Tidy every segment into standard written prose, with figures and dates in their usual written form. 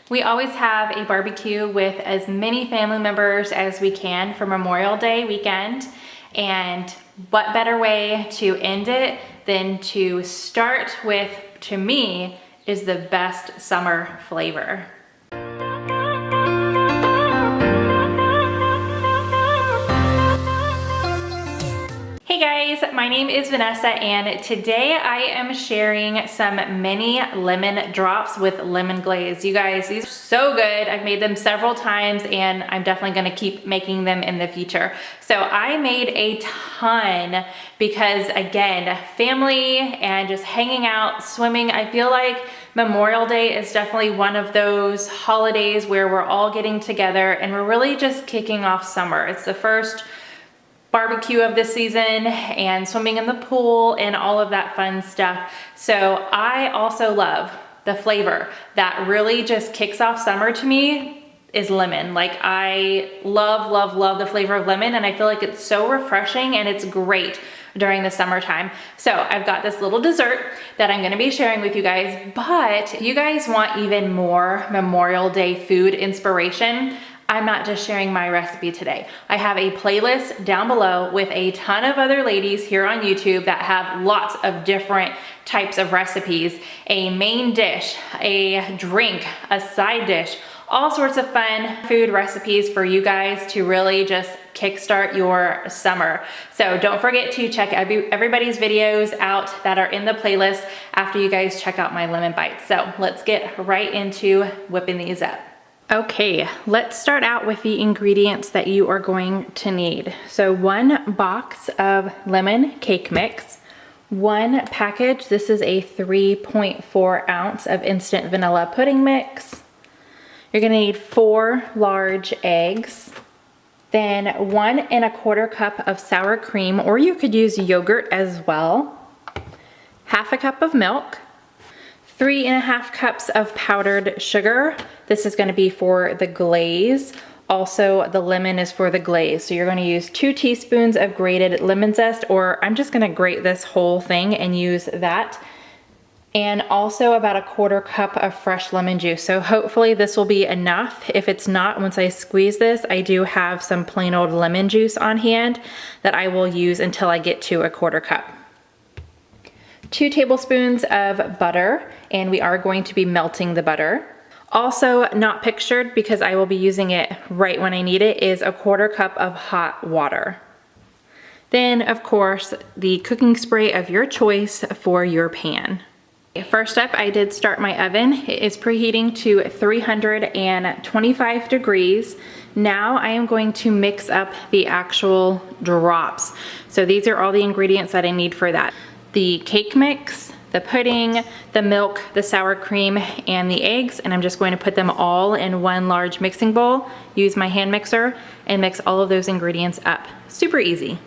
We always have a barbecue with as many family members as we can for Memorial Day weekend. And what better way to end it than to start with, to me, is the best summer flavor. Hey guys, my name is Vanessa and today I am sharing some mini lemon drops with lemon glaze. You guys, these are so good. I've made them several times and I'm definitely gonna keep making them in the future. So I made a ton because again, family and just hanging out, swimming. I feel like Memorial Day is definitely one of those holidays where we're all getting together and we're really just kicking off summer. It's the first barbecue of this season and swimming in the pool and all of that fun stuff. So I also love the flavor that really just kicks off summer to me is lemon. Like I love, love, love the flavor of lemon and I feel like it's so refreshing and it's great during the summertime. So I've got this little dessert that I'm gonna be sharing with you guys, but if you guys want even more Memorial Day food inspiration, I'm not just sharing my recipe today. I have a playlist down below with a ton of other ladies here on YouTube that have lots of different types of recipes, a main dish, a drink, a side dish, all sorts of fun food recipes for you guys to really just kickstart your summer. So don't forget to check everybody's videos out that are in the playlist after you guys check out my lemon bites. So let's get right into whipping these up. Okay, let's start out with the ingredients that you are going to need. So 1 box of lemon cake mix, 1 package, this is a 3.4 ounce of instant vanilla pudding mix. You're gonna need 4 large eggs, then 1 1/4 cup of sour cream, or you could use yogurt as well, 1/2 cup of milk, 3.5 cups of powdered sugar. This is gonna be for the glaze. Also, the lemon is for the glaze. So you're gonna use 2 teaspoons of grated lemon zest, or I'm just gonna grate this whole thing and use that. And also about 1/4 cup of fresh lemon juice. So hopefully this will be enough. If it's not, once I squeeze this, I do have some plain old lemon juice on hand that I will use until I get to 1/4 cup. 2 tablespoons of butter, and we are going to be melting the butter. Also not pictured because I will be using it right when I need it is 1/4 cup of hot water. Then of course the cooking spray of your choice for your pan. First up, I did start my oven. It is preheating to 325 degrees. Now I am going to mix up the actual drops. So these are all the ingredients that I need for that. The cake mix, the pudding, the milk, the sour cream, and the eggs, and I'm just going to put them all in 1 large mixing bowl, use my hand mixer, and mix all of those ingredients up. Super easy.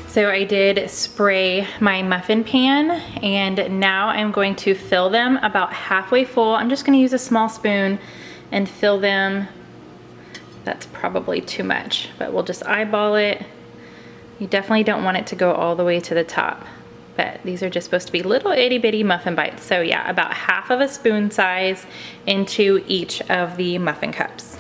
So I did spray my muffin pan and now I'm going to fill them about halfway full. I'm just gonna use a small spoon and fill them. That's probably too much, but we'll just eyeball it. You definitely don't want it to go all the way to the top, but these are just supposed to be little itty bitty muffin bites. So yeah, about half of a spoon size into each of the muffin cups.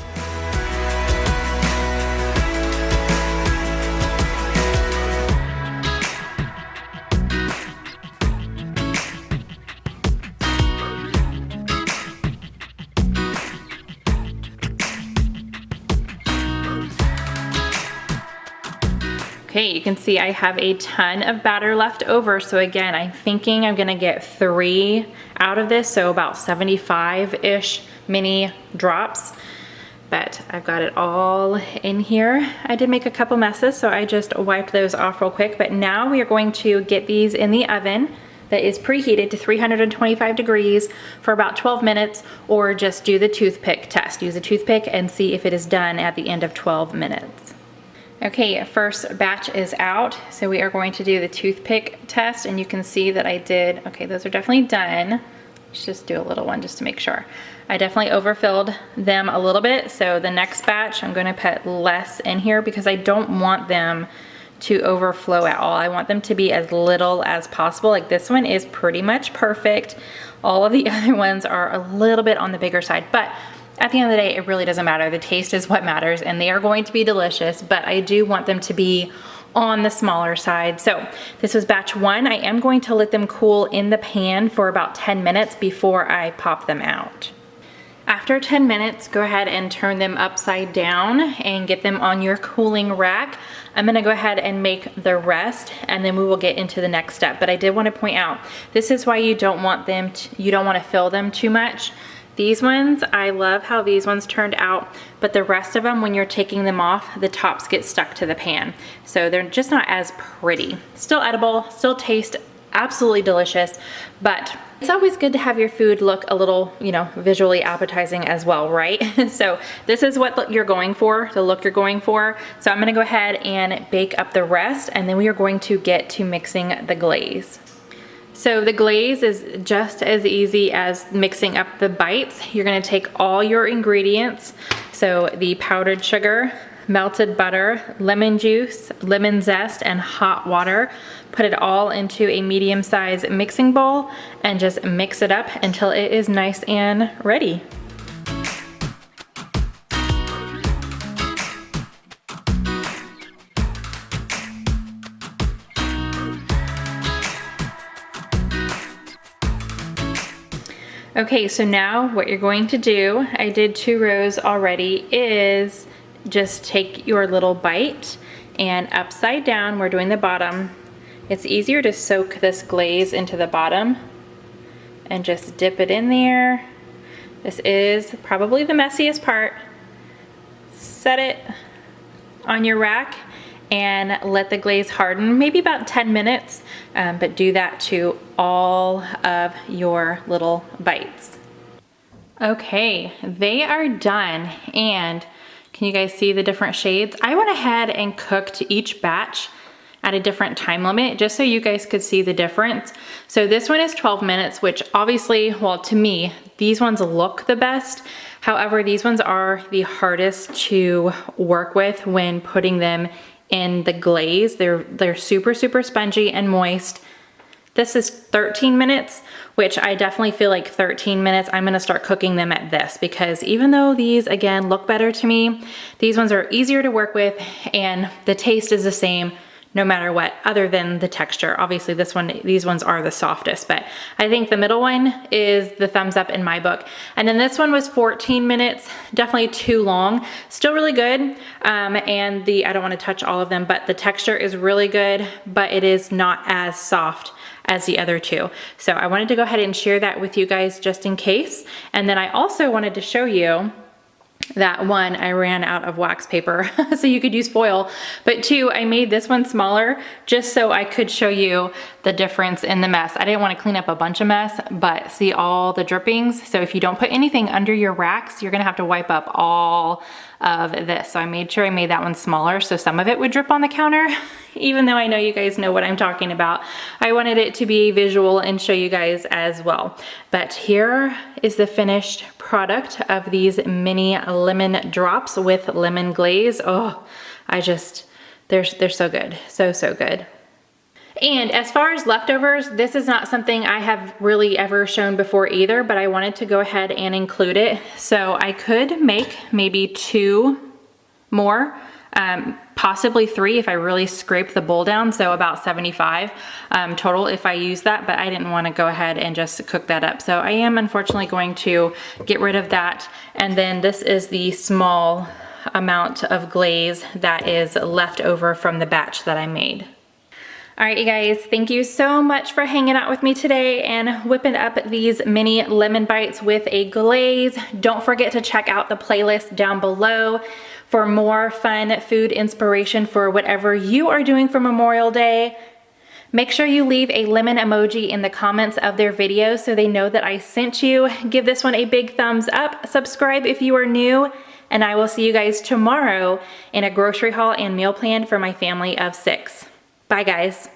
Okay, you can see I have a ton of batter left over. So again, I'm thinking I'm gonna get 3 out of this, so about 75-ish mini drops. But I've got it all in here. I did make a couple messes, so I just wiped those off real quick. But now we are going to get these in the oven that is preheated to 325 degrees for about 12 minutes, or just do the toothpick test. Use a toothpick and see if it is done at the end of 12 minutes. Okay, first batch is out, so we are going to do the toothpick test, and you can see that I did, okay, those are definitely done. Let's just do a little one just to make sure. I definitely overfilled them a little bit, so the next batch I'm gonna put less in here because I don't want them to overflow at all. I want them to be as little as possible. Like this one is pretty much perfect. All of the other ones are a little bit on the bigger side, but at the end of the day, it really doesn't matter. The taste is what matters, and they are going to be delicious, but I do want them to be on the smaller side. So this was batch 1. I am going to let them cool in the pan for about 10 minutes before I pop them out. After 10 minutes, go ahead and turn them upside down and get them on your cooling rack. I'm gonna go ahead and make the rest, and then we will get into the next step. But I did want to point out, this is why you don't want them you don't want to fill them too much. These ones, I love how these ones turned out, but the rest of them, when you're taking them off, the tops get stuck to the pan. So they're just not as pretty. Still edible, still taste absolutely delicious, but it's always good to have your food look a little, you know, visually appetizing as well, right? So this is what you're going for, the look you're going for. So I'm gonna go ahead and bake up the rest, and then we are going to get to mixing the glaze. So the glaze is just as easy as mixing up the bites. You're gonna take all your ingredients, so the powdered sugar, melted butter, lemon juice, lemon zest, and hot water. Put it all into a medium-sized mixing bowl and just mix it up until it is nice and ready. Okay, so now what you're going to do, I did 2 rows already, is just take your little bite and upside down, we're doing the bottom. It's easier to soak this glaze into the bottom and just dip it in there. This is probably the messiest part. Set it on your rack and let the glaze harden, maybe about 10 minutes, but do that to all of your little bites. Okay, they are done, and can you guys see the different shades? I went ahead and cooked each batch at a different time limit just so you guys could see the difference. So this one is 12 minutes, which obviously, well, to me, these ones look the best. However, these ones are the hardest to work with when putting them in the glaze. They're super, super spongy and moist. This is 13 minutes, which I definitely feel like 13 minutes, I'm gonna start cooking them at this, because even though these, again, look better to me, these ones are easier to work with and the taste is the same no matter what, other than the texture. Obviously these ones are the softest, but I think the middle one is the thumbs up in my book. And then this one was 14 minutes, definitely too long, still really good. And I don't wanna touch all of them, but the texture is really good, but it is not as soft as the other 2. So I wanted to go ahead and share that with you guys just in case. And then I also wanted to show you that 1, I ran out of wax paper, so you could use foil. But 2, I made this one smaller just so I could show you the difference in the mess. I didn't want to clean up a bunch of mess, but see all the drippings. So if you don't put anything under your racks, you're gonna have to wipe up all of this. So I made sure I made that one smaller so some of it would drip on the counter. Even though I know you guys know what I'm talking about, I wanted it to be visual and show you guys as well. But here is the finished product of these mini lemon drops with lemon glaze. Oh, they're so good, so good. And as far as leftovers, this is not something I have really ever shown before either, but I wanted to go ahead and include it. So I could make maybe 2 more, possibly 3 if I really scrape the bowl down, so about 75 total if I use that, but I didn't want to go ahead and just cook that up. So I am unfortunately going to get rid of that. And then this is the small amount of glaze that is left over from the batch that I made. All right, you guys, thank you so much for hanging out with me today and whipping up these mini lemon bites with a glaze. Don't forget to check out the playlist down below for more fun food inspiration for whatever you are doing for Memorial Day. Make sure you leave a lemon emoji in the comments of their video so they know that I sent you. Give this one a big thumbs up, subscribe if you are new, and I will see you guys tomorrow in a grocery haul and meal plan for my family of 6. Bye, guys.